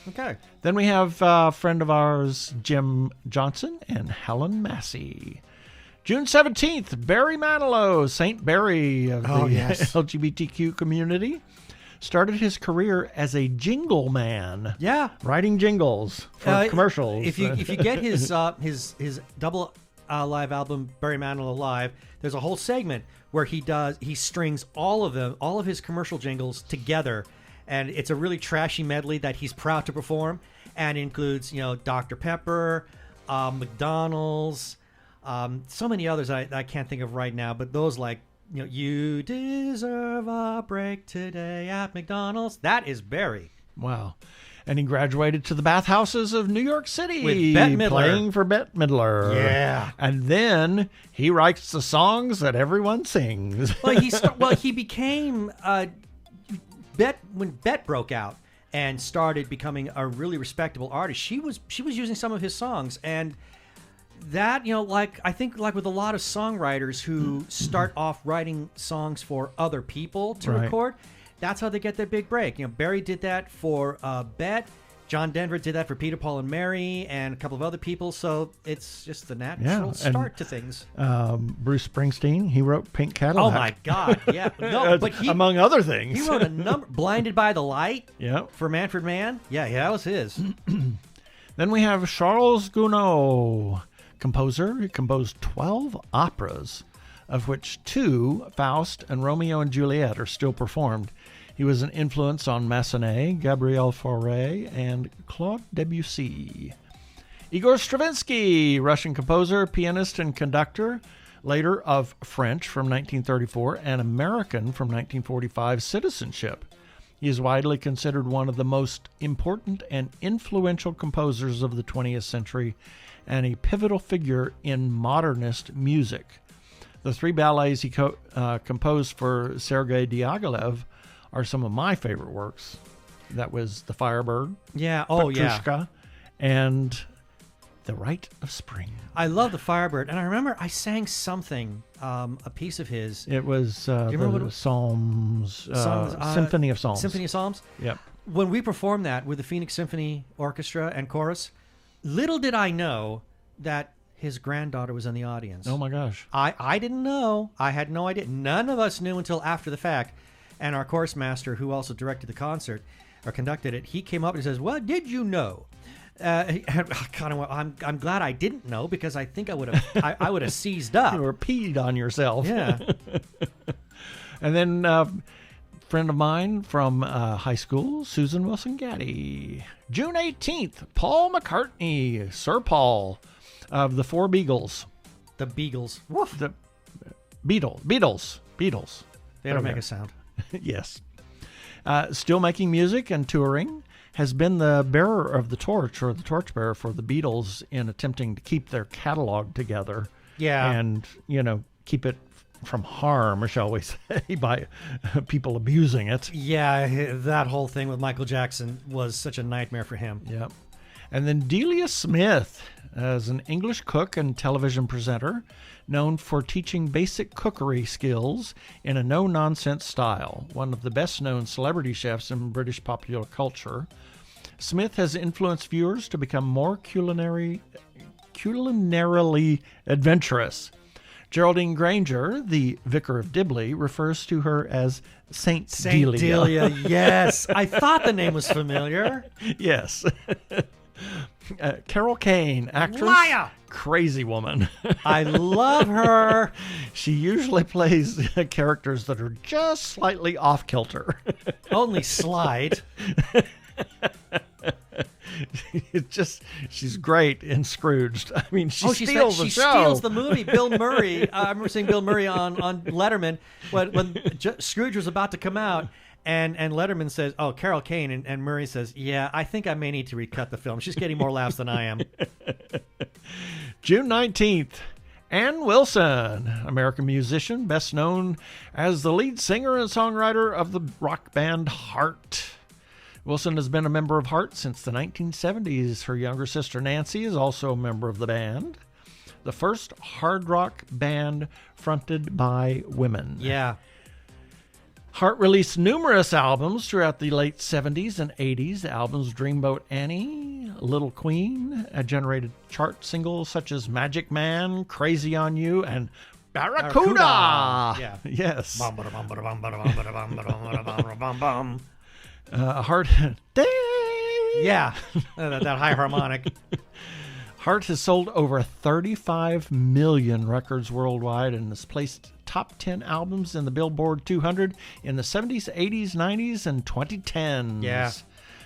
Okay. Then we have a friend of ours, Jim Johnson and Helen Massey. June 17th, Barry Manilow, Saint Barry of the LGBTQ community, started his career as a jingle man. Yeah. Writing jingles for commercials. If you get his double live album, Barry Manilow Live, there's a whole segment where he strings all of his commercial jingles together, and it's a really trashy medley that he's proud to perform, and includes Dr. Pepper, McDonald's, so many others I can't think of right now, but those like you deserve a break today at McDonald's. That is Barry. Wow. And he graduated to the bathhouses of New York City with Bette Midler. Playing for Bette Midler. Yeah. And then he writes the songs that everyone sings. Well, he became when Bette broke out and started becoming a really respectable artist. She was using some of his songs, and that I think with a lot of songwriters who start off writing songs for other people to record, that's how they get their big break. Barry did that for Bette. John Denver did that for Peter, Paul, and Mary, and a couple of other people. So it's just the natural start to things. Bruce Springsteen, he wrote Pink Cadillac. Oh my God! Yeah, no, but among other things, he wrote a number. Blinded by the Light. Yeah. For Manfred Mann. Yeah, that was his. Then we have Charles Gounod, composer. He composed 12 operas, of which 2, Faust and Romeo and Juliet, are still performed. He was an influence on Massenet, Gabriel Fauré, and Claude Debussy. Igor Stravinsky, Russian composer, pianist, and conductor, later of French from 1934 and American from 1945 citizenship. He is widely considered one of the most important and influential composers of the 20th century and a pivotal figure in modernist music. The 3 ballets he composed for Sergei Diaghilev are some of my favorite works. That was The Firebird, Petrushka, and The Rite of Spring. I love The Firebird, and I remember I sang something, a piece of his. It was do you remember the Psalms, Symphony of Psalms. Symphony of Psalms? Yep. When we performed that with the Phoenix Symphony Orchestra and Chorus, little did I know that his granddaughter was in the audience. Oh my gosh. I didn't know. I had no idea. None of us knew until after the fact. And our chorus master, who also directed the concert or conducted it, he came up and says, "Well, did you know?" And I'm glad I didn't know, because I think I would have seized up. You were peed on yourself. Yeah. And then friend of mine from high school, Susan Wilson Gaddy. June 18th, Paul McCartney, Sir Paul of the Four Beagles. The Beagles. Woof. The Beatles. They don't make a sound. Yes. Still making music and touring, has been the bearer of the torch, or the torchbearer for the Beatles in attempting to keep their catalog together. Yeah. And, keep it from harm, shall we say, by people abusing it. Yeah, that whole thing with Michael Jackson was such a nightmare for him. Yep. And then Delia Smith as an English cook and television presenter, known for teaching basic cookery skills in a no-nonsense style. One of the best-known celebrity chefs in British popular culture, Smith has influenced viewers to become more culinarily adventurous. Geraldine Granger, the vicar of Dibley, refers to her as Saint Delia. Yes. I thought the name was familiar. Yes. Carol Kane, actress, Liar! crazy woman. I love her. She usually plays characters that are just slightly off-kilter. Only slide. She's great in Scrooged. I mean, she steals the she show. steals the movie. Bill Murray. I remember seeing Bill Murray on Letterman when Scrooge was about to come out. And Letterman says, "Oh, Carol Kane," and Murray says, "Yeah, I think I may need to recut the film. She's getting more laughs than I am." June 19th, Ann Wilson, American musician, best known as the lead singer and songwriter of the rock band Heart. Wilson has been a member of Heart since the 1970s. Her younger sister Nancy is also a member of the band, the first hard rock band fronted by women. Yeah. Heart released numerous albums throughout the late 70s and 80s. The albums Dreamboat Annie, Little Queen generated chart singles such as Magic Man, Crazy on You, and Barracuda. Yeah. Yes. Heart. Yeah. That high harmonic. Heart has sold over 35 million records worldwide and has placed top 10 albums in the Billboard 200 in the 70s, 80s, 90s, and 2010s. Yeah.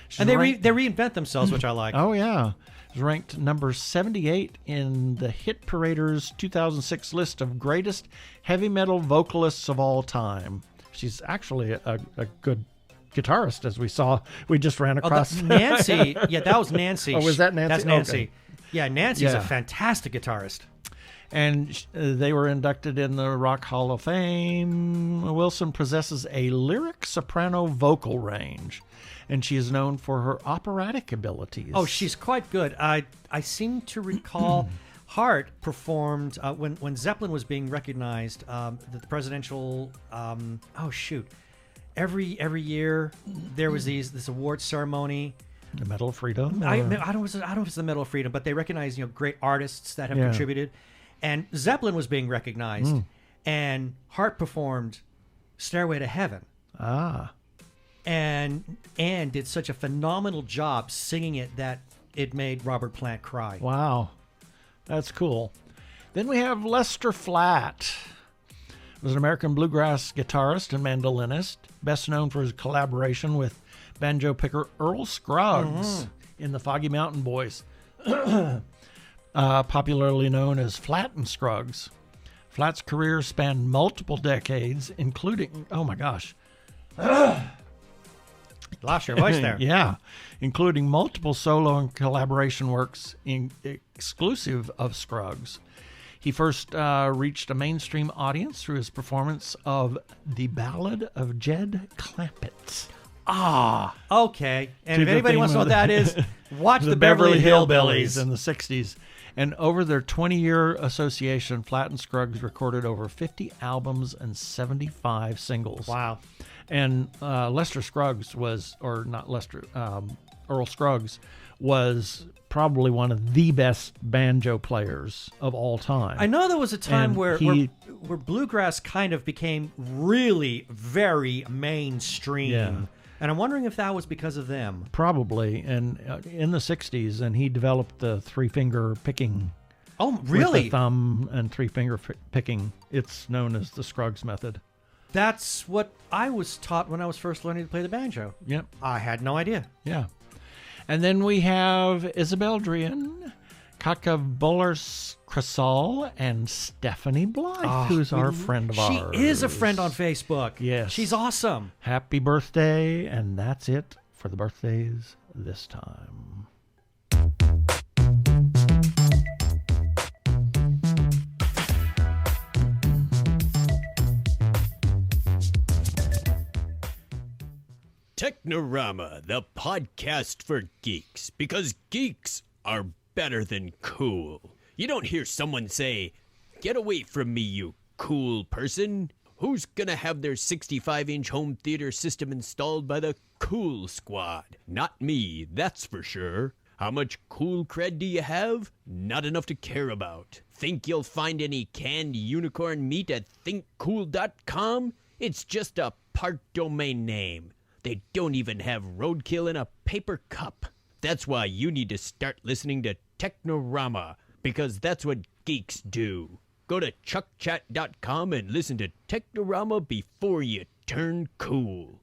She's And they ranked- reinvent themselves, which I like. Oh, yeah. She's ranked number 78 in the Hit Parader's 2006 list of greatest heavy metal vocalists of all time. She's actually a good guitarist, as we saw. We just ran across. That's Nancy. Yeah, that was Nancy. Oh, was that Nancy? That's Nancy. Okay. Yeah, Nancy's Yeah. a fantastic guitarist. And they were inducted in the Rock Hall of Fame. Wilson possesses a lyric soprano vocal range, and she is known for her operatic abilities. Oh, she's quite good. I seem to recall Heart performed when Zeppelin was being recognized. The presidential. Every year there was this award ceremony. The Medal of Freedom. I don't know if it's the Medal of Freedom, but they recognize great artists that have contributed. And Zeppelin was being recognized, and Heart performed "Stairway to Heaven." And did such a phenomenal job singing it that it made Robert Plant cry. Wow, that's cool. Then we have Lester Flatt. He was an American bluegrass guitarist and mandolinist, best known for his collaboration with banjo picker Earl Scruggs in the Foggy Mountain Boys, popularly known as Flatt and Scruggs. Flatt's career spanned multiple decades, including, oh my gosh. Lost your voice there. Yeah, including multiple solo and collaboration works exclusive of Scruggs. He first reached a mainstream audience through his performance of The Ballad of Jed Clampett. Okay. And To if the anybody theme wants to know of what that is, watch the Beverly Hillbillies. in the 60s. And over their 20-year association, Flatt and Scruggs recorded over 50 albums and 75 singles. Wow. And Earl Scruggs was probably one of the best banjo players of all time. I know there was a time And where bluegrass kind of became really very mainstream. Yeah. And I'm wondering if that was because of them. Probably, and in the 60s, and he developed the three-finger picking. Oh, With really? the thumb and three-finger picking. It's known as the Scruggs method. That's what I was taught when I was first learning to play the banjo. Yep. I had no idea. Yeah. And then we have Isabel Drian, Katka Bullers-Krasal, and Stephanie Blythe, who's our friend of ours. She is a friend on Facebook. Yes. She's awesome. Happy birthday, and that's it for the birthdays this time. Technorama, the podcast for geeks, because geeks are better than cool. You don't hear someone say, "Get away from me, you cool person." Who's gonna have their 65-inch home theater system installed by the Cool Squad? Not me, that's for sure. How much cool cred do you have? Not enough to care about. Think you'll find any canned unicorn meat at thinkcool.com? It's just a part domain name. They don't even have roadkill in a paper cup. That's why you need to start listening to Technorama, because that's what geeks do. Go to chuckchat.com and listen to Technorama before you turn cool.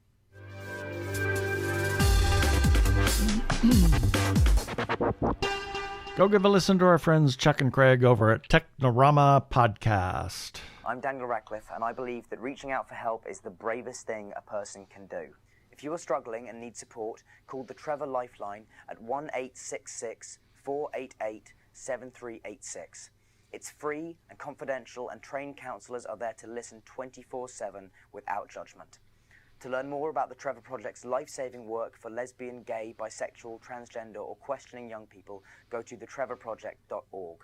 Go give a listen to our friends Chuck and Craig over at Technorama Podcast. I'm Daniel Radcliffe, and I believe that reaching out for help is the bravest thing a person can do. If you are struggling and need support, call the Trevor Lifeline at 1-866-488-7386. It's free and confidential, and trained counselors are there to listen 24/7 without judgment. To learn more about the Trevor Project's life-saving work for lesbian, gay, bisexual, transgender, or questioning young people, go to thetrevorproject.org.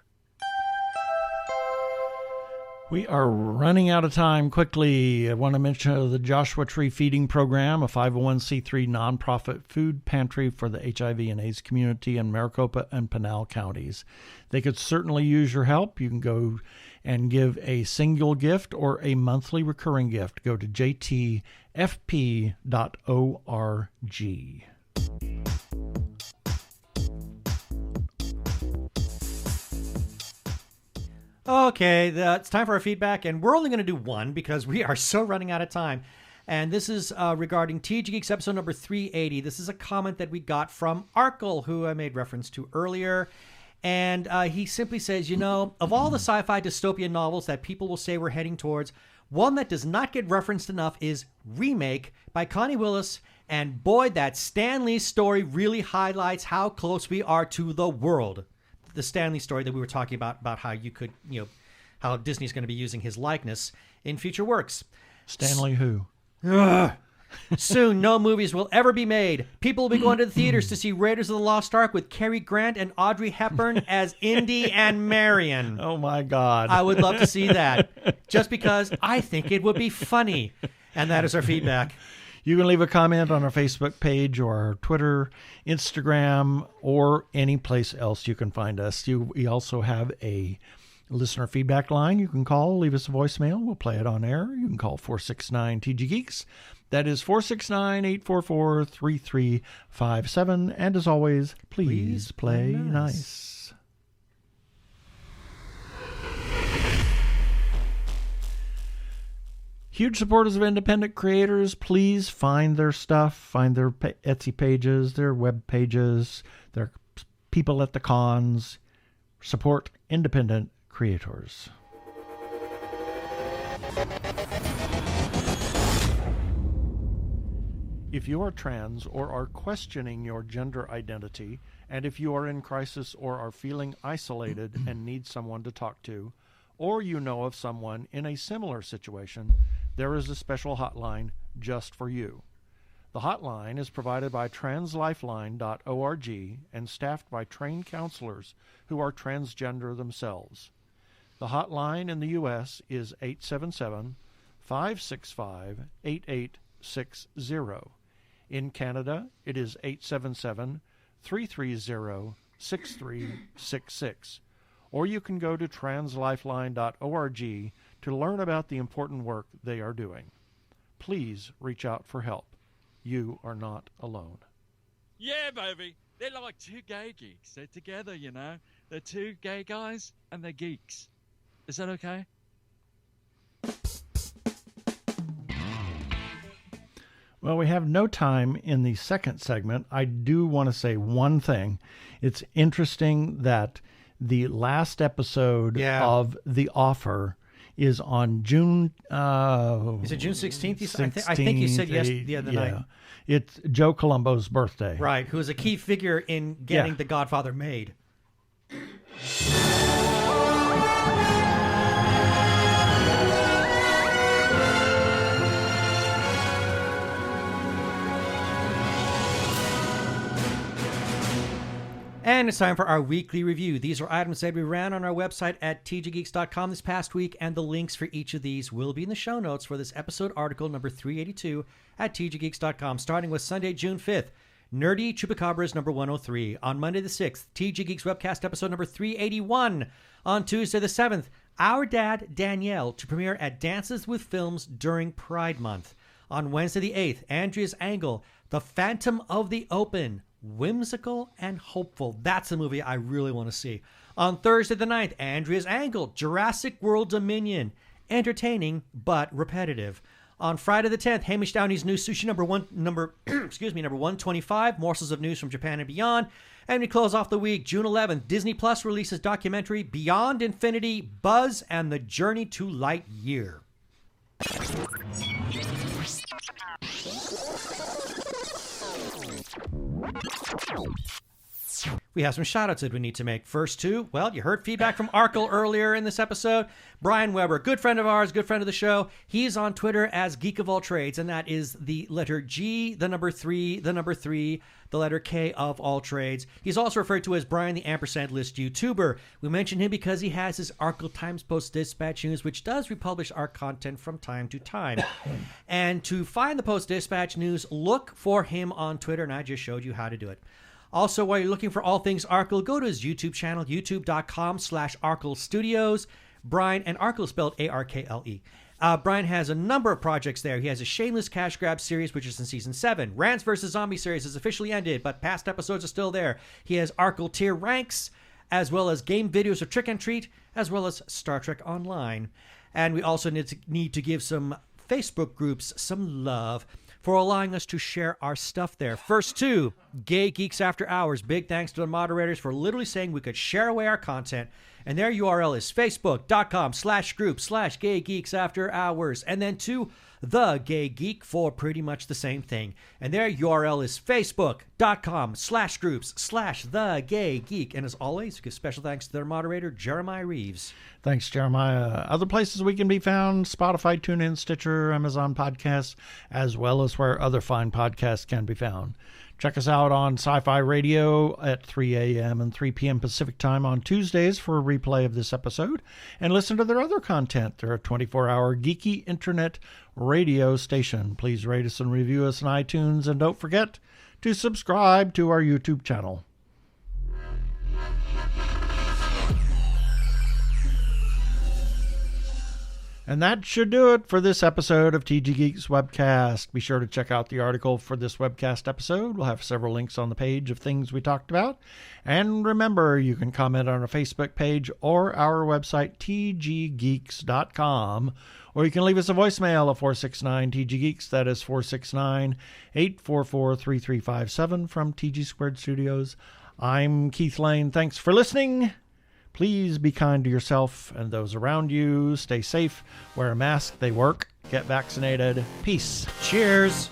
We are running out of time quickly. I want to mention the Joshua Tree Feeding Program, a 501c3 nonprofit food pantry for the HIV and AIDS community in Maricopa and Pinal counties. They could certainly use your help. You can go and give a single gift or a monthly recurring gift. Go to jtfp.org. Okay, it's time for our feedback, and we're only going to do one because we are so running out of time. And this is regarding TG Geeks episode number 380. This is a comment that we got from Arkle, who I made reference to earlier. And he simply says, you know, of all the sci-fi dystopian novels that people will say we're heading towards, one that does not get referenced enough is Remake by Connie Willis. And boy, that Stan Lee story really highlights how close we are to the world. The Stan Lee story that we were talking about how you could, you know, how Disney's going to be using his likeness in future works. Stanley who? Soon, no movies will ever be made. People will be going to the theaters to see Raiders of the Lost Ark with Cary Grant and Audrey Hepburn as Indy and Marion. Oh, my God. I would love to see that, just because I think it would be funny. And that is our feedback. You can leave a comment on our Facebook page or our Twitter, Instagram, or any place else you can find us. We also have a listener feedback line you can call, leave us a voicemail. We'll play it on air. You can call 469-TG Geeks. That is 469-844-3357. And as always, please play nice. Huge supporters of independent creators. Please find their stuff, find their Etsy pages, their web pages, their people at the cons. Support independent creators. If you are trans or are questioning your gender identity, and if you are in crisis or are feeling isolated and need someone to talk to, or you know of someone in a similar situation, there is a special hotline just for you. The hotline is provided by translifeline.org and staffed by trained counselors who are transgender themselves. The hotline in the U.S. is 877-565-8860. In Canada, it is 877-330-6366. Or you can go to translifeline.org to learn about the important work they are doing. Please reach out for help. You are not alone. Yeah, baby. They're like two gay geeks. They're together, you know. They're two gay guys and they're geeks. Is that okay? Well, we have no time in the second segment. I do want to say one thing. It's interesting that the last episode of The Offer is on June... is it June 16th? I think you said yes the other night. It's Joe Colombo's birthday. Right, who is a key figure in getting The Godfather made. And it's time for our weekly review. These are items that we ran on our website at tggeeks.com this past week, and the links for each of these will be in the show notes for this episode article number 382 at tggeeks.com, starting with Sunday, June 5th. Nerdy Chupacabras number 103. On Monday the 6th, TG Geeks Webcast episode number 381. On Tuesday the 7th, Our Dad Danielle to premiere at Dances with Films during Pride Month. On Wednesday the 8th, Andrea's Angle, The Phantom of the Open. Whimsical and hopeful. That's a movie I really want to see. On Thursday the 9th, Andrea's Angle, Jurassic World Dominion. Entertaining, but repetitive. On Friday the 10th, Hamish Downey's new sushi number 125, Morsels of News from Japan and Beyond. And we close off the week, June 11th, Disney Plus releases documentary Beyond Infinity, Buzz and the Journey to Lightyear. We have some shout-outs that we need to make. First two, well, you heard feedback from Arkle earlier in this episode. Brian Weber, good friend of ours, good friend of the show. He's on Twitter as Geek of All Trades, and that is the letter G, the number 3, the letter K of All Trades. He's also referred to as Brian the Ampersand List YouTuber. We mention him because he has his Arkle Times Post-Dispatch News, which does republish our content from time to time. And to find the Post-Dispatch News, look for him on Twitter, and I just showed you how to do it. Also, while you're looking for all things Arkle, go to his YouTube channel, youtube.com/Arkle Studios. Brian, and Arkle is spelled A-R-K-L-E. Brian has a number of projects there. He has a Shameless Cash Grab series, which is in Season 7. Rants vs. Zombie series has officially ended, but past episodes are still there. He has Arkle Tier Ranks, as well as game videos of Trick and Treat, as well as Star Trek Online. And we also need to give some Facebook groups some love for allowing us to share our stuff there. First two, Gay Geeks After Hours. Big thanks to the moderators for literally saying we could share away our content. And their URL is facebook.com/group/Gay Geeks After Hours. And then two, The Gay Geek for pretty much the same thing. And their URL is facebook.com/groups/The Gay Geek. And as always, give special thanks to their moderator, Jeremiah Reeves. Thanks, Jeremiah. Other places we can be found, Spotify, TuneIn, Stitcher, Amazon Podcasts, as well as where other fine podcasts can be found. Check us out on Sci-Fi Radio at 3 a.m. and 3 p.m. Pacific Time on Tuesdays for a replay of this episode. And listen to their other content. They're a 24-hour geeky internet radio station. Please rate us and review us on iTunes. And don't forget to subscribe to our YouTube channel. And that should do it for this episode of TG Geeks Webcast. Be sure to check out the article for this webcast episode. We'll have several links on the page of things we talked about. And remember, you can comment on our Facebook page or our website, tggeeks.com. Or you can leave us a voicemail at 469-TG-GEEKS. That is 469-844-3357 from TG Squared Studios. I'm Keith Lane. Thanks for listening. Please be kind to yourself and those around you. Stay safe. Wear a mask. They work. Get vaccinated. Peace. Cheers.